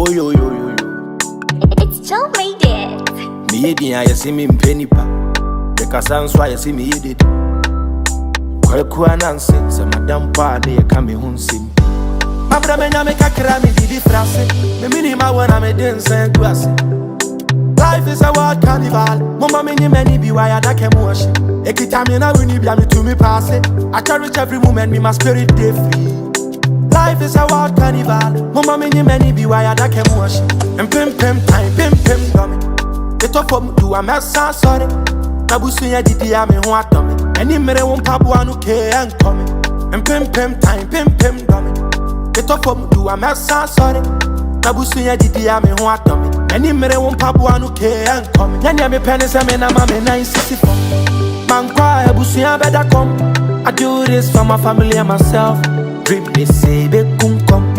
yo. It's Joe made it. Me eating, I see me penny pa. The Cassan, so I see me eat it. Kwekwa Nancy, some Madame Pa, they come home sim. My brother, I make a crammy, did France. The minimum when I'm a dancer, grass. Life is a wild carnival. Mama, many be wired, I can wash it. Ekitamina, when you be to me pass it. I cherish every moment, me my spirit day free. Life is a wild carnival. Mama, many be wired, I can wash it. And pim time, pim dummy. It up for me, do a mess, sorry. Nabusuya didi ame ho atome. Eni mere won paboa no ke enkome. And pim time, pim dummy. It up for me, do a mess, sorry. Nabusuya didi ame ho atome. Eni mere won paboa no ke enkome. Nyanya me pene se me na mama 964. Man kwa ebusuya better come. I do this for my family and myself. Dream they say be kum kom.